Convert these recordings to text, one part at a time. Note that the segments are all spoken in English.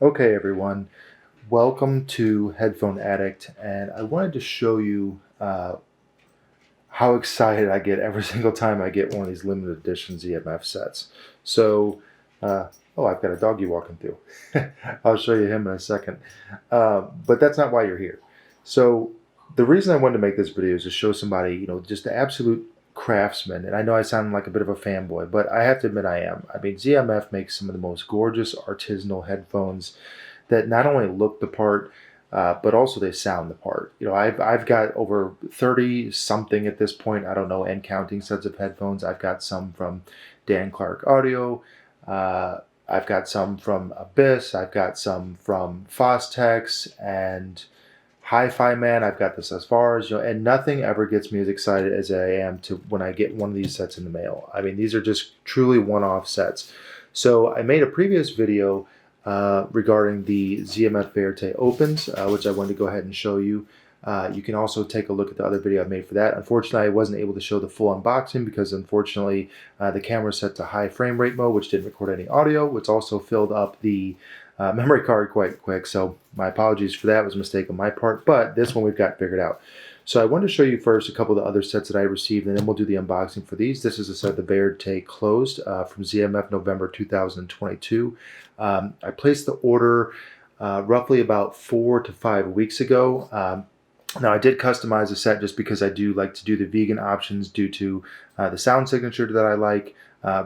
Okay, everyone, welcome to Headphone Addict, and I wanted to show you how excited I get every single time I get one of these limited edition ZMF sets. So, oh, I've got a doggy walking through. I'll show you him in a second. But that's not why you're here. So, the reason I wanted to make this video is to show somebody, just the absolute craftsman. And I know I sound like a bit of a fanboy, but I have to admit I am. I mean, ZMF makes some of the most gorgeous artisanal headphones that not only look the part, but also they sound the part. I've got over 30 something at this point. I don't know, and counting sets of headphones. I've got some from Dan Clark Audio. I've got some from Abyss. I've got some from Fostex and Hi-Fi Man. I've got this as far as, and nothing ever gets me as excited as I am to when I get one of these sets in the mail. I mean, these are just truly one-off sets. So I made a previous video regarding the ZMF Verite Opens, which I wanted to go ahead and show you. You can also take a look at the other video I made for that. Unfortunately, I wasn't able to show the full unboxing because unfortunately the camera is set to high frame rate mode, which didn't record any audio, which also filled up the memory card quite quick. So my apologies for that. It was a mistake on my part, but this one we've got figured out. So I wanted to show you first a couple of the other sets that I received, and then we'll do the unboxing for these. This is a set of the Verite Closed from ZMF November 2022. I placed the order roughly about 4 to 5 weeks ago. Now, I did customize the set just because I do like to do the vegan options due to the sound signature that I like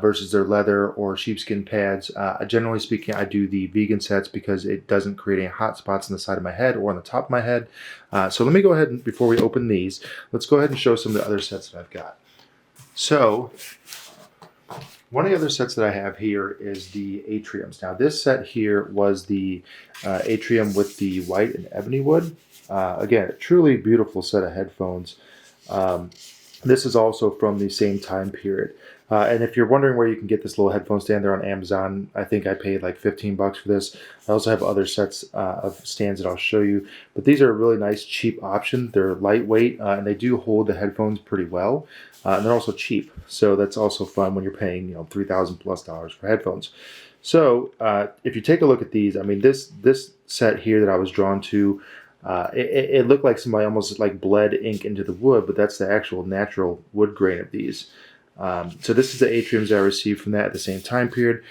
versus their leather or sheepskin pads. Generally speaking, I do the vegan sets because it doesn't create any hot spots on the side of my head or on the top of my head. So let me go ahead and, before we open these, let's go ahead and show some of the other sets that I've got. So, one of the other sets that I have here is the Atriums. Now, this set here was the Atrium with the white and ebony wood. Again, a truly beautiful set of headphones. This is also from the same time period. And if you're wondering where you can get this little headphone stand, they're on Amazon. I think I paid like 15 bucks for this. I also have other sets of stands that I'll show you. But these are a really nice, cheap option. They're lightweight, and they do hold the headphones pretty well. And they're also cheap. So that's also fun when you're paying, $3,000 plus for headphones. So if you take a look at these, I mean, this set here that I was drawn to, it looked like somebody almost like bled ink into the wood, but that's the actual natural wood grain of these. So this is the Atriums I received from that at the same time period.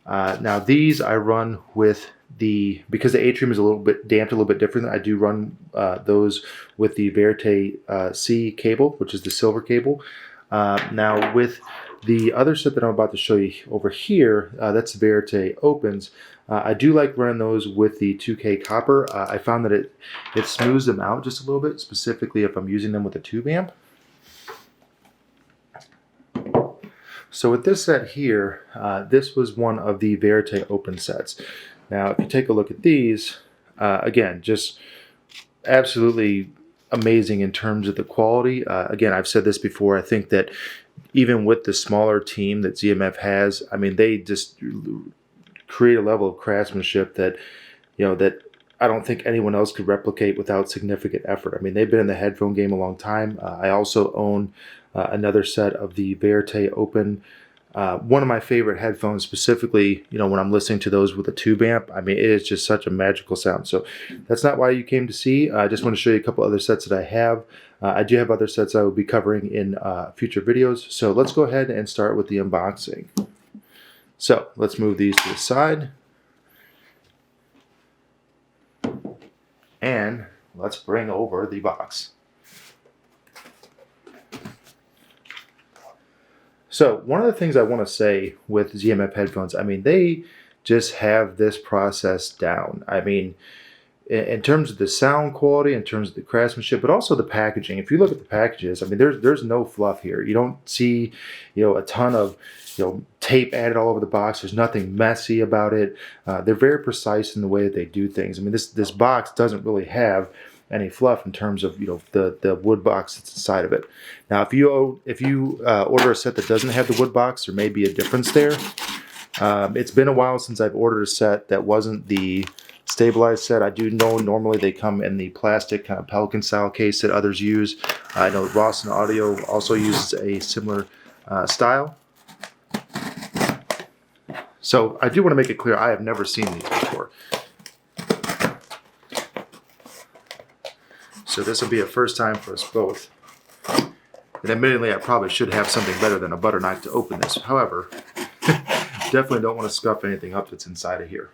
Now these I run with because the Atrium is a little bit damped, a little bit different. I do run those with the Verite C cable, which is the silver cable. Now with the other set that I'm about to show you over here, that's the Verite Opens. I do like running those with the 2K copper. I found that it smooths them out just a little bit, specifically if I'm using them with a tube amp. So with this set here, this was one of the Verite Open sets. Now if you take a look at these, again, just absolutely amazing in terms of the quality. Again, I've said this before, I think that even with the smaller team that ZMF has, I mean, they just create a level of craftsmanship that, that I don't think anyone else could replicate without significant effort. I mean, they've been in the headphone game a long time. I also own another set of the Verite Open. One of my favorite headphones, specifically, when I'm listening to those with a tube amp. I mean, it is just such a magical sound. So that's not why you came to see. I just want to show you a couple other sets that I have. I do have other sets I will be covering in future videos. So let's go ahead and start with the unboxing. So let's move these to the side. And let's bring over the box. So one of the things I want to say with ZMF headphones, I mean, they just have this process down. I mean, in terms of the sound quality, in terms of the craftsmanship, but also the packaging. If you look at the packages, I mean, there's no fluff here. You don't see, a ton of, tape added all over the box. There's nothing messy about it. They're very precise in the way that they do things. I mean, this box doesn't really have any fluff in terms of the wood box that's inside of it. Now, if you order a set that doesn't have the wood box, there may be a difference there. It's been a while since I've ordered a set that wasn't the stabilized set. I do know normally they come in the plastic kind of Pelican style case that others use. I know Rawson Audio also uses a similar style. So I do want to make it clear I have never seen these before. So this will be a first time for us both. And admittedly, I probably should have something better than a butter knife to open this. However, definitely don't want to scuff anything up that's inside of here.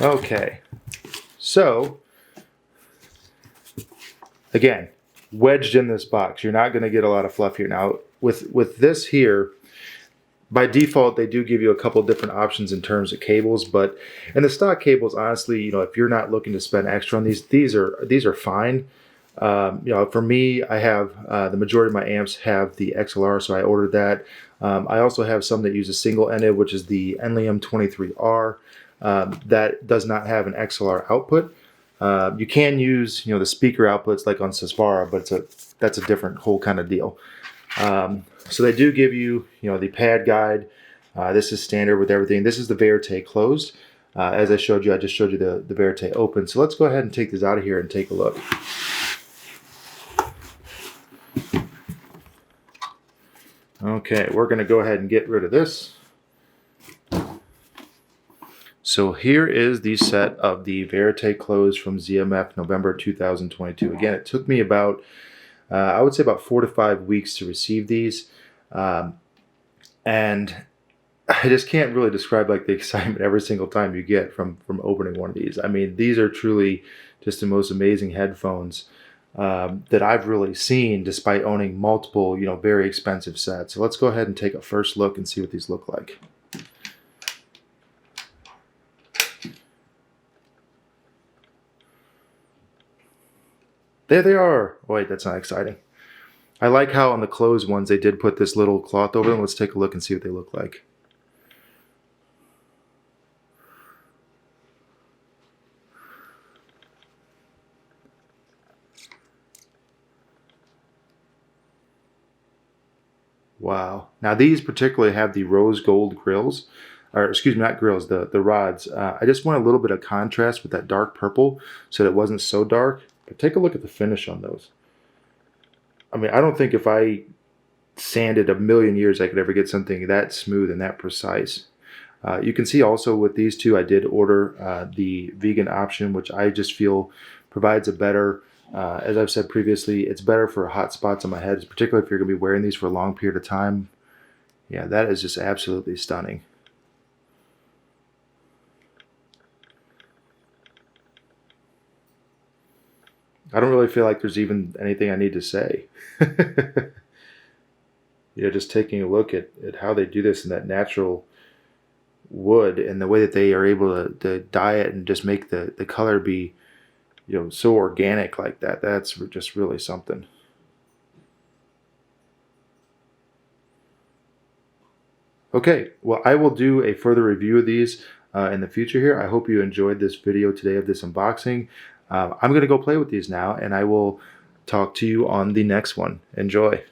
Okay, so again, wedged in this box, you're not going to get a lot of fluff here. Now, with this here, by default, they do give you a couple different options in terms of cables, but in the stock cables, honestly, you know, if you're not looking to spend extra on these are fine. You know, for me, I have the majority of my amps have the XLR, so I ordered that. I also have some that use a single-ended, which is the Enlium 23R. That does not have an XLR output. You can use, you know, the speaker outputs like on Sesvara, but that's a different whole kind of deal. So they do give you, you know, the pad guide. This is standard with everything. This is the Verite Closed. As I showed you, I just showed you the Verite Open. So let's go ahead and take this out of here and take a look. Okay, we're going to go ahead and get rid of this. So here is the set of the Verite Closed from ZMF November 2022. Again, it took me about, I would say about 4 to 5 weeks to receive these. And I just can't really describe like the excitement every single time you get from opening one of these. I mean, these are truly just the most amazing headphones that I've really seen, despite owning multiple, you know, very expensive sets. So let's go ahead and take a first look and see what these look like. There they are. Oh, wait, that's not exciting. I like how on the closed ones they did put this little cloth over them. Let's take a look and see what they look like. Wow. Now these particularly have the rose gold grills, or excuse me, not grills, the rods. I just want a little bit of contrast with that dark purple so that it wasn't so dark. But take a look at the finish on those. I mean, I don't think if I sanded a million years I could ever get something that smooth and that precise. You can see also with these two, I did order the vegan option, which I just feel provides a better, as I've said previously, it's better for hot spots on my head, particularly if you're going to be wearing these for a long period of time. Yeah, that is just absolutely stunning. I don't really feel like there's even anything I need to say. You know, just taking a look at how they do this in that natural wood and the way that they are able to dye it and just make the color be, you know, so organic like that. That's just really something. Okay, well, I will do a further review of these in the future here. I hope you enjoyed this video today of this unboxing. I'm going to go play with these now, and I will talk to you on the next one. Enjoy.